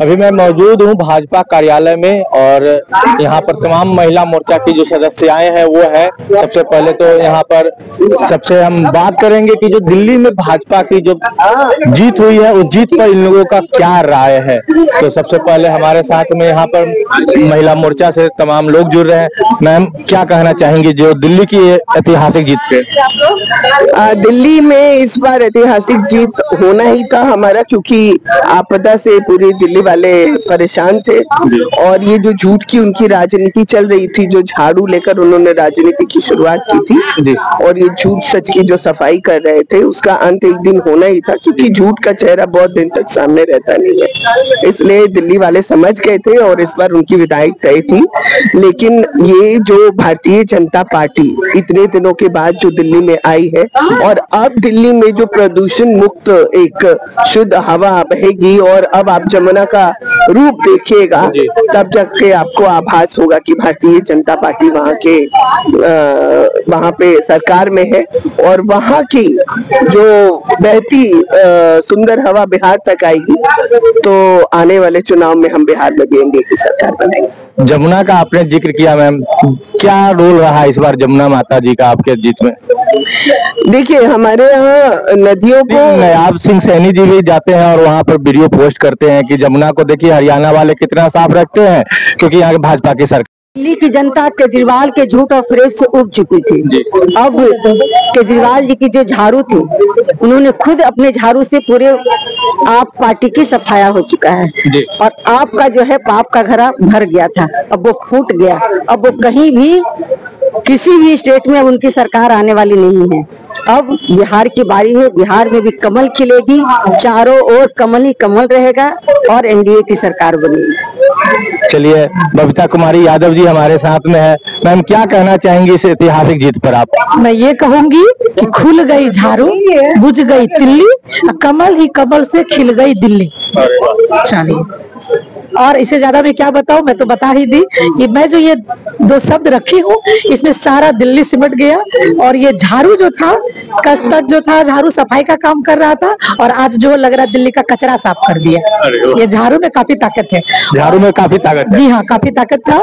अभी मैं मौजूद हूँ भाजपा कार्यालय में और यहाँ पर तमाम महिला मोर्चा की जो सदस्याएं हैं वो है। सबसे पहले तो यहाँ पर सबसे हम बात करेंगे कि जो दिल्ली में भाजपा की जो जीत हुई है उस जीत पर इन लोगों का क्या राय है। तो सबसे पहले हमारे साथ में यहाँ पर महिला मोर्चा से तमाम लोग जुड़ रहे हैं। मैम, क्या कहना चाहेंगे जो दिल्ली की ऐतिहासिक जीत पे? दिल्ली में इस बार ऐतिहासिक जीत होना ही था हमारा, क्योंकि आपदा से पूरी दिल्ली वाले परेशान थे और ये जो झूठ की उनकी राजनीति चल रही थी, जो झाड़ू लेकर उन्होंने राजनीति की शुरुआत की थी और ये झूठ सच की जो सफाई कर रहे थे, उसका अंत एक दिन होना ही था, क्योंकि झूठ का चेहरा बहुत दिन तक सामने रहता नहीं है। इसलिए दिल्ली वाले समझ गए थे और इस बार उनकी विदाई तय थी। लेकिन ये जो भारतीय जनता पार्टी इतने दिनों के बाद जो दिल्ली में आई है और अब दिल्ली में जो प्रदूषण मुक्त एक शुद्ध हवा बहेगी और अब आप जमुना का रूप देखिएगा, तब जाके आपको आभास होगा कि भारतीय जनता पार्टी वहां पे सरकार में है और वहां की जो बहती सुंदर हवा बिहार तक आएगी, तो आने वाले चुनाव में हम बिहार में भी एनडीए की सरकार बनाएंगे। जमुना का आपने जिक्र किया मैम, क्या रोल रहा इस बार जमुना माता जी का आपके जीत में? देखिए, हमारे यहाँ नदियों को नायाब सिंह सैनी जी भी जाते हैं और वहाँ पर वीडियो पोस्ट करते हैं कि जमुना को देखिए हरियाणा वाले कितना साफ रखते हैं, क्योंकि यहाँ भाजपा की सरकार। दिल्ली की जनता केजरीवाल के झूठ और फरेब से उब चुकी थी। अब केजरीवाल जी की जो झाड़ू थी, उन्होंने खुद अपने झाड़ू से पूरे आप पार्टी की सफाया हो चुका है और आपका जो है पाप का घड़ा भर गया था, अब वो फूट गया। अब वो कहीं भी किसी भी स्टेट में अब उनकी सरकार आने वाली नहीं है। अब बिहार की बारी है, बिहार में भी कमल खिलेगी, चारों ओर कमल ही कमल रहेगा और एनडीए की सरकार बनेगी। चलिए, बबीता कुमारी यादव जी हमारे साथ में है। मैम, क्या कहना चाहेंगी इस ऐतिहासिक जीत पर आप? मैं ये कहूंगी कि खुल गई झाड़ू, बुझ गई तिल्ली, कमल ही कमल से खिल गई दिल्ली। चलिए, और इससे ज्यादा मैं क्या बताऊं, मैं तो बता ही दी कि मैं जो ये दो शब्द रखी हूँ, इसमें सारा दिल्ली सिमट गया और ये झाड़ू जो था, कल तक जो था झाड़ू सफाई का काम कर रहा था और आज जो लग रहा दिल्ली का कचरा साफ कर दिया। ये झाड़ू में काफी ताकत है। झाड़ू में काफी ताकत है। जी हाँ, काफी ताकत था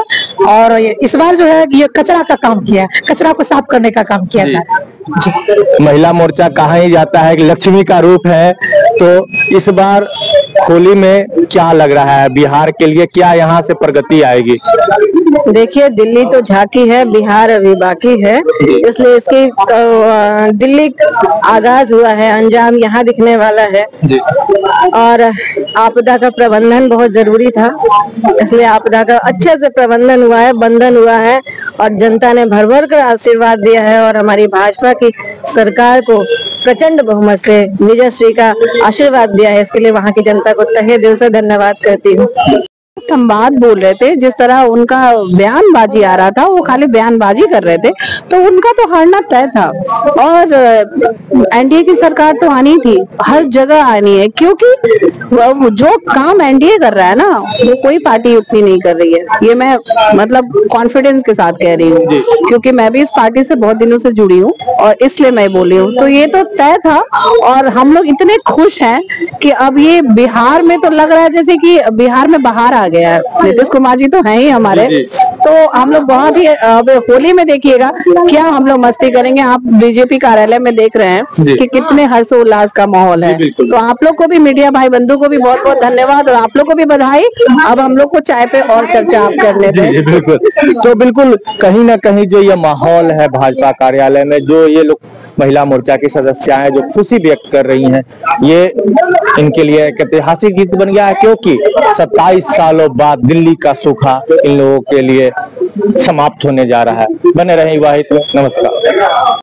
और इस बार जो है ये कचरा का काम किया, कचरा को साफ करने का काम किया जा रहा है। जी, महिला मोर्चा कहाँ ही जाता है, लक्ष्मी का रूप है, तो इस बार होली में क्या लग रहा है बिहार के लिए, क्या यहाँ से प्रगति आएगी? देखिए, दिल्ली तो झांकी है, बिहार अभी बाकी है, इसलिए इसकी दिल्ली आगाज हुआ है, अंजाम यहाँ दिखने वाला है। और आपदा का प्रबंधन बहुत जरूरी था, इसलिए आपदा का अच्छे से प्रबंधन हुआ है, बंधन हुआ है और जनता ने भर भर कर आशीर्वाद दिया है और हमारी भाजपा की सरकार को प्रचंड बहुमत से विजयश्री का आशीर्वाद दिया है। इसके लिए वहाँ की जनता को तहे दिल से धन्यवाद करती हूँ। संवाद बोल रहे थे, जिस तरह उनका बयानबाजी आ रहा था, वो खाली बयानबाजी कर रहे थे, तो उनका तो हारना तय था और एनडीए की सरकार तो आनी थी, हर जगह आनी है, क्योंकि जो काम एनडीए कर रहा है ना, वो कोई पार्टी उतनी नहीं कर रही है। ये मैं मतलब कॉन्फिडेंस के साथ कह रही हूँ, क्योंकि मैं भी इस पार्टी से बहुत दिनों से जुड़ी हूँ और इसलिए मैं बोल रही हूँ। तो ये तो तय था और हम लोग इतने खुश हैं कि अब ये बिहार में तो लग रहा है जैसे कि बिहार में बाहर आ गया है। नीतीश कुमार जी तो हैं ही हमारे, तो हम लोग बहुत ही अब होली में देखिएगा क्या हम लोग मस्ती करेंगे। आप बीजेपी कार्यालय में देख रहे हैं कि कितने हर्षोल्लास का माहौल है। तो आप लोग को भी, मीडिया भाई बंधु को भी बहुत बहुत धन्यवाद और आप लोग को भी बधाई। अब हम लोग को चाय पे और चर्चा आप करने दें। बिल्कुल, तो बिल्कुल कहीं ना कहीं जो ये माहौल है भाजपा कार्यालय में, जो ये लोग महिला मोर्चा की सदस्याएं जो खुशी व्यक्त कर रही हैं, ये इनके लिए एक ऐतिहासिक जीत बन गया है, क्योंकि 27 सालों बाद दिल्ली का सूखा इन लोगों के लिए समाप्त होने जा रहा है। बने रहें वाहिद में। नमस्कार।